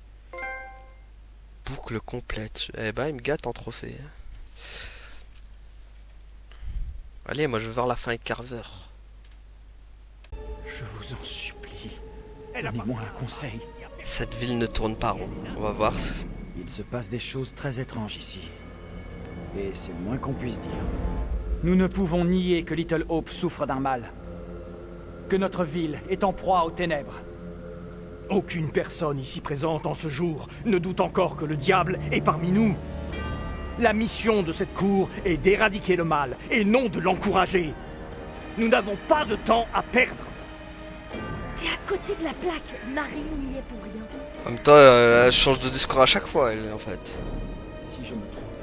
Boucle complète. Eh ben, il me gâte en trophée. Allez, moi je veux voir la fin avec Carver. Je vous en supplie. Donnez-moi un conseil. Cette ville ne tourne pas rond. On va voir. Il se passe des choses très étranges ici. Et c'est le moins qu'on puisse dire. Nous ne pouvons nier que Little Hope souffre d'un mal. Que notre ville est en proie aux ténèbres. Aucune personne ici présente en ce jour ne doute encore que le diable est parmi nous. La mission de cette cour est d'éradiquer le mal et non de l'encourager. Nous n'avons pas de temps à perdre. T'es à côté de la plaque. Marie n'y est pour rien. En même temps, elle change de discours à chaque fois, elle, en fait. Si je me trompe,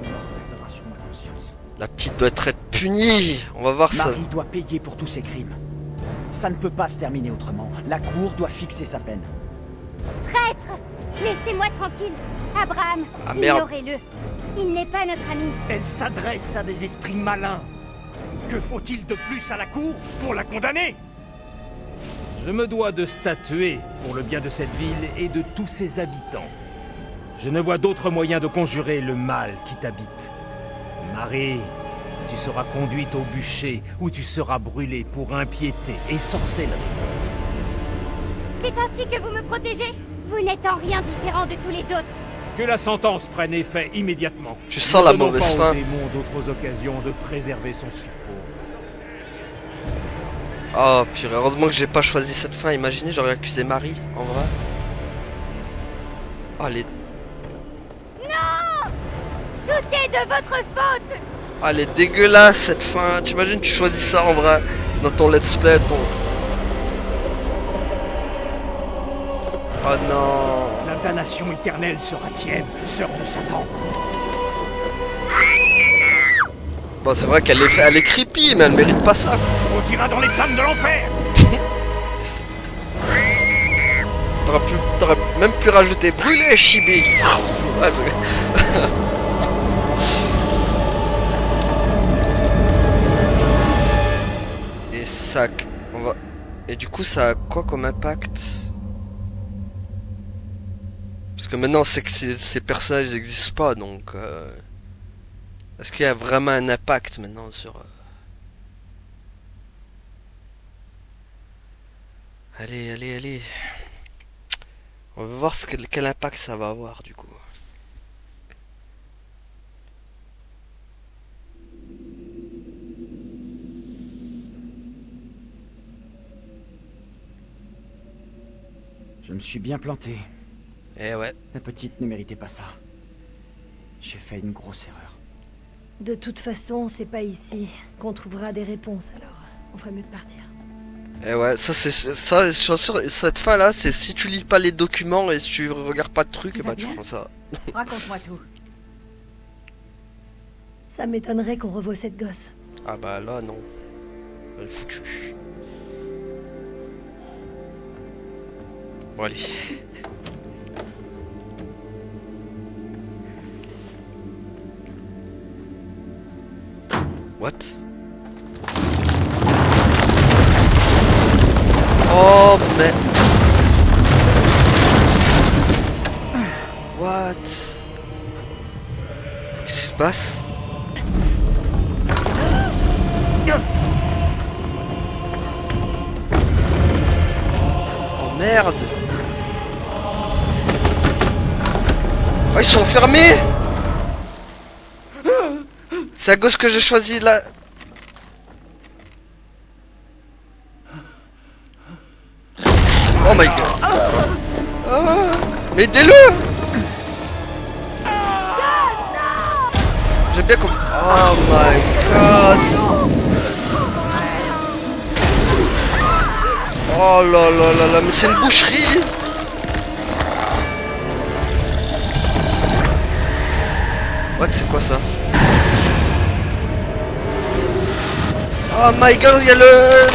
une mort pèsera sur ma conscience. La petite doit être punie. On va voir ça. Marie doit payer pour tous ses crimes. Ça ne peut pas se terminer autrement. La cour doit fixer sa peine. Traître! Laissez-moi tranquille. Abraham, Ah, merde. ignorez-le. Il n'est pas notre ami. Elle s'adresse à des esprits malins. Que faut-il de plus à la cour pour la condamner? Je me dois de statuer pour le bien de cette ville et de tous ses habitants. Je ne vois d'autre moyen de conjurer le mal qui t'habite. Marie, tu seras conduite au bûcher où tu seras brûlée pour impiété et sorcellerie. C'est ainsi que vous me protégez? Vous n'êtes en rien différent de tous les autres. Que la sentence prenne effet immédiatement. Tu sens la Ne donnons mauvaise pas fin. au démon d'autres occasions de préserver son suppôt. Oh purée, heureusement que j'ai pas choisi cette fin. Imaginez, j'aurais accusé Marie, en vrai. Oh les... Non! Tout est de votre faute! Oh, elle est dégueulasse cette fin. T'imagines, tu choisis ça en vrai dans ton let's play, ton... Oh non. La damnation éternelle sera tienne, sœur de Satan. Bon, c'est vrai qu'elle elle est creepy, mais elle mérite pas ça. On ira dans les flammes de l'enfer. T'aurais même pu rajouter brûler Chibi. Et ça, on va. Et du coup, ça a quoi comme impact? Parce que maintenant, c'est que ces personnages n'existent pas, donc. Est-ce qu'il y a vraiment un impact maintenant sur... Allez, allez, allez. On va voir quel impact ça va avoir du coup. Je me suis bien planté. Eh ouais. La petite ne méritait pas ça. J'ai fait une grosse erreur. De toute façon, c'est pas ici qu'on trouvera des réponses, alors on ferait mieux de partir. Eh ouais, ça c'est ça, je suis sûr, cette fin là, c'est si tu lis pas les documents et si tu regardes pas de trucs, bah tu prends ça. Raconte-moi tout. Ça m'étonnerait qu'on revoie cette gosse. Ah bah là non. Elle est foutue. Bon allez. What? Oh mais... What? Qu'est-ce qui se passe? Oh merde! Oh, ils sont enfermés. C'est à gauche que j'ai choisi là. Oh my god. Ah, mais aidez-le. J'ai bien compris. Oh my god. Oh là là là là, mais c'est une boucherie. What, c'est quoi ça? Oh my god, il y a le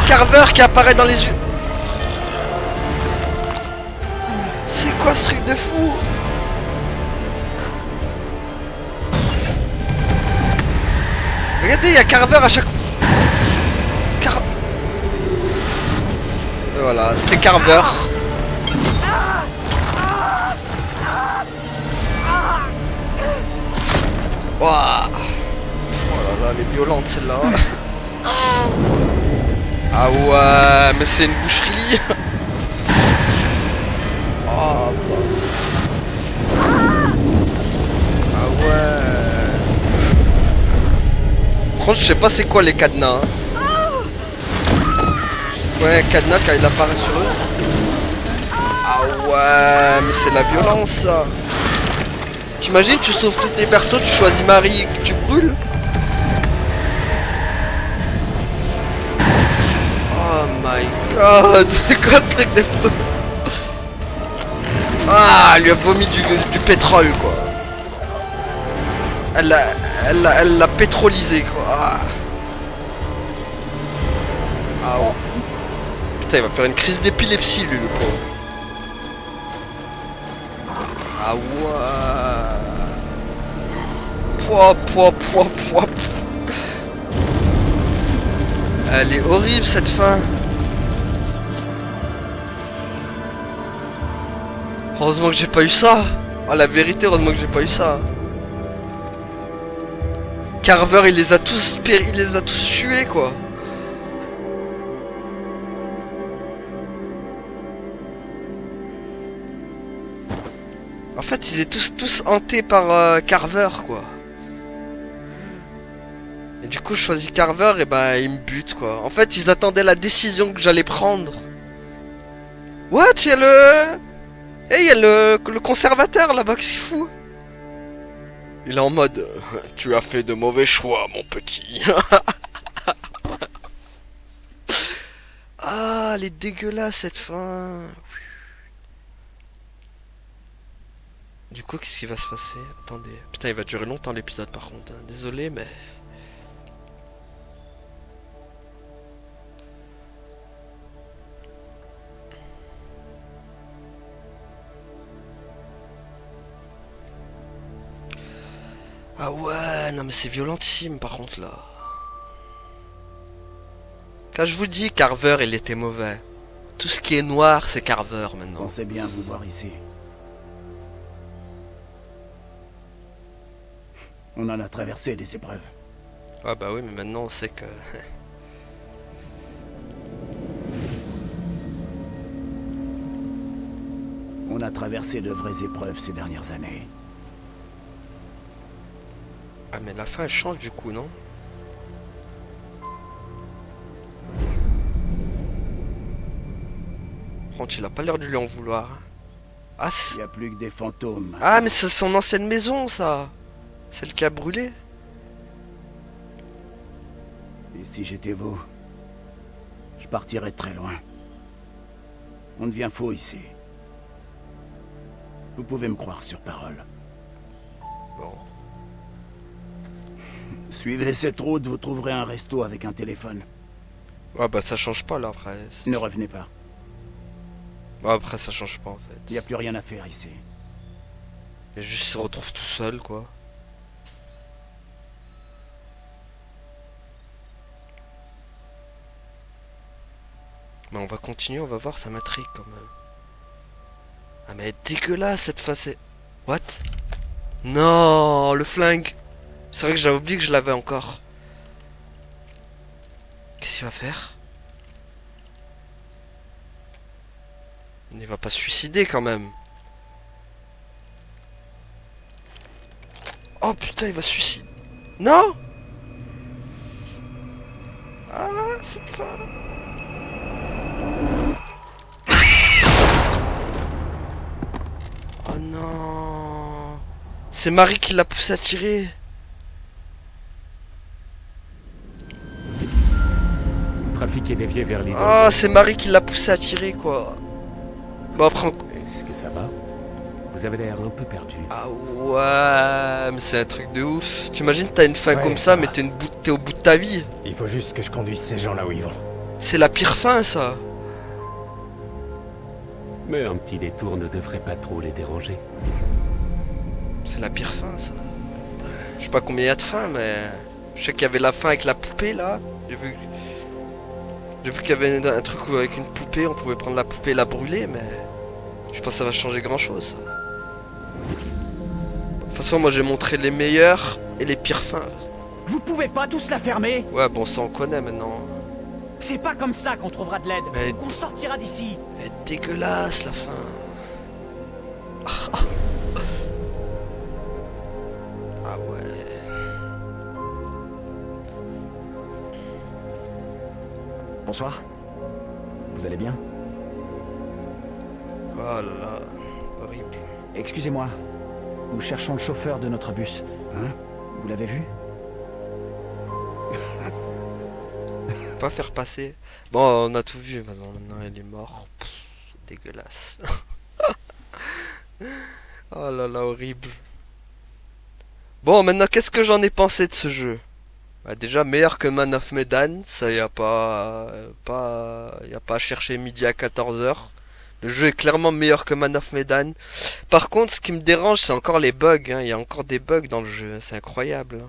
Carver qui apparaît dans les yeux. C'est quoi ce truc de fou? Regardez, il y a Carver à chaque fois. Voilà, c'était Carver. Ouah. Oh là là, elle est violente celle-là. Ah ouais, mais c'est une boucherie. Oh bah. Ah ouais. Par contre, je sais pas c'est quoi les cadenas. Ouais, un cadenas quand il apparaît sur eux. Ah ouais, mais c'est la violence ça. T'imagines, tu sauves tous tes persos, tu choisis Marie et que tu brûles. Oh my god, c'est quoi ce truc de fou? Ah, elle lui a vomi du pétrole quoi. Elle l'a pétrolisé quoi. Ah ouais. Putain, il va faire une crise d'épilepsie lui le pauvre. Ah ouais. Pouah. Elle est horrible cette fin. Heureusement que j'ai pas eu ça. Ah la vérité, heureusement que j'ai pas eu ça. Carver il les a tous tués quoi. En fait ils étaient tous hantés par Carver quoi. Et du coup je choisis Carver et bah il me bute quoi. En fait ils attendaient la décision que j'allais prendre. What? Il y a le... Eh, il y a le conservateur là-bas, qu'est-ce qu'il fout? Il est en mode tu as fait de mauvais choix, mon petit. Ah, elle est dégueulasse cette fin. Du coup, qu'est-ce qui va se passer? Attendez. Putain, il va durer longtemps l'épisode par contre. Désolé, mais... Ah ouais, non mais c'est violentissime par contre là. Quand je vous dis Carver il était mauvais. Tout ce qui est noir c'est Carver maintenant. Pensez bien vous voir ici. On en a traversé des épreuves. Ah bah oui mais maintenant on sait que... On a traversé de vraies épreuves ces dernières années. Ah mais la fin elle change du coup non? Par contre il a pas l'air de lui en vouloir. Ah il n'y a plus que des fantômes. Ah mais c'est son ancienne maison ça. Celle qui a brûlé. Et si j'étais vous, je partirais très loin. On devient faux ici. Vous pouvez me croire sur parole. Bon. Suivez cette route, vous trouverez un resto avec un téléphone. Ah bah ça change pas là après. Ne revenez pas. Bah après ça change pas en fait. Il n'y a plus rien à faire ici. Et juste il se retrouve tout seul quoi. Mais on va continuer, on va voir, ça m'intrigue quand même. Ah mais elle est dégueulasse cette face. What? Non, le flingue. C'est vrai que j'avais oublié que je l'avais encore. Qu'est-ce qu'il va faire? Il va pas se suicider quand même. Oh putain, il va se suicider. Non. Ah, cette fin. Oh non. C'est Marie qui l'a poussé à tirer. Le trafic est dévié vers l'île. Ah, c'est Marie qui l'a poussé à tirer, quoi. Bon, après... Est-ce que ça va? Vous avez l'air un peu perdu. Ah ouais, mais c'est un truc de ouf. T'imagines, t'as une fin comme ça, mais t'es au bout de ta vie. Il faut juste que je conduise ces gens là où ils vont. C'est la pire fin, ça. Mais un petit détour ne devrait pas trop les déranger. C'est la pire fin, ça. Je sais pas combien il y a de fins, mais... Je sais qu'il y avait la fin avec la poupée, là. J'ai vu qu'il y avait un truc où avec une poupée, on pouvait prendre la poupée et la brûler, mais... Je pense que ça va changer grand-chose, ça. De toute façon, moi j'ai montré les meilleures et les pires fins. Vous pouvez pas tous la fermer? Ouais, bon, ça on connaît maintenant. C'est pas comme ça qu'on trouvera de l'aide, mais... qu'on sortira d'ici. Elle est dégueulasse, la fin. Ah ouais. Bonsoir. Vous allez bien? Oh là là, horrible. Excusez-moi. Nous cherchons le chauffeur de notre bus. Hein? Vous l'avez vu? Pas faire passer. Bon, on a tout vu maintenant. Maintenant, il est mort. Pff, dégueulasse. Oh là là, horrible. Bon, maintenant, qu'est-ce que j'en ai pensé de ce jeu? Bah, déjà, meilleur que Man of Medan. Ça, y a pas à chercher midi à 14h. Le jeu est clairement meilleur que Man of Medan. Par contre, ce qui me dérange, c'est encore les bugs. Hein. Il y a encore des bugs dans le jeu. C'est incroyable. Hein.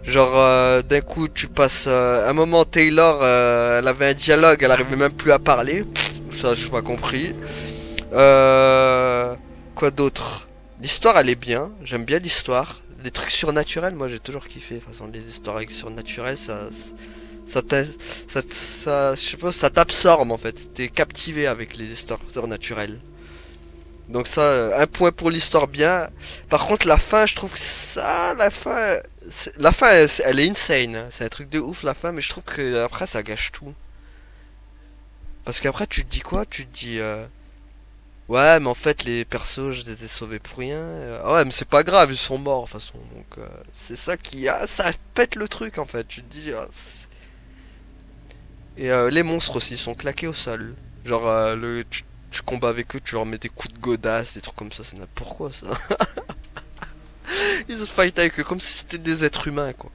Genre, d'un coup, tu passes... un moment, Taylor, elle avait un dialogue. Elle arrivait même plus à parler. Ça, je n'ai pas compris. Quoi d'autre? L'histoire, elle est bien. J'aime bien l'histoire. Les trucs surnaturels, moi, j'ai toujours kiffé. De toute façon, les histoires surnaturelles, je sais pas, ça t'absorbe en fait. T'es captivé avec les histoires surnaturelles. Donc ça, un point pour l'histoire bien. Par contre, la fin, je trouve que ça, la fin, elle est insane. Hein. C'est un truc de ouf la fin, mais je trouve que après ça gâche tout. Parce qu'après, tu te dis quoi? Tu te dis, ouais, mais en fait, les persos, je les ai sauvés pour rien. Ah ouais, mais c'est pas grave, ils sont morts de toute façon. Donc c'est ça qui a, ça pète le truc en fait. Tu te dis. Et les monstres aussi sont claqués au sol. Genre tu combats avec eux, tu leur mets des coups de godasse, des trucs comme ça, c'est n'importe quoi ça. Ils se fight avec eux comme si c'était des êtres humains quoi.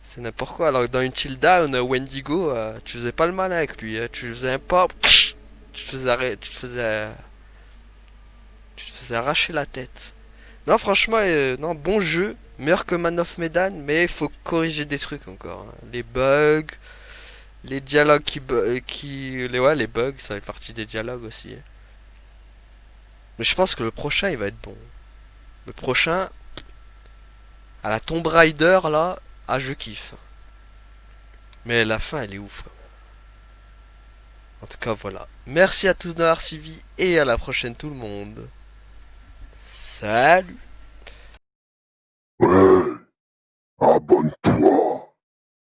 C'est n'importe quoi. Alors que dans Until Dawn, Wendigo, tu faisais pas le mal avec lui. Hein. Tu faisais un pas, tu te faisais arracher la tête. Non franchement, non bon jeu, meilleur que Man of Medan, mais il faut corriger des trucs encore. Hein. Les bugs. Les dialogues les bugs, ça fait partie des dialogues aussi. Mais je pense que le prochain, il va être bon. Le prochain, à la Tomb Raider, là, ah, je kiffe. Mais la fin, elle est ouf. En tout cas, voilà. Merci à tous d'avoir suivi et à la prochaine tout le monde. Salut!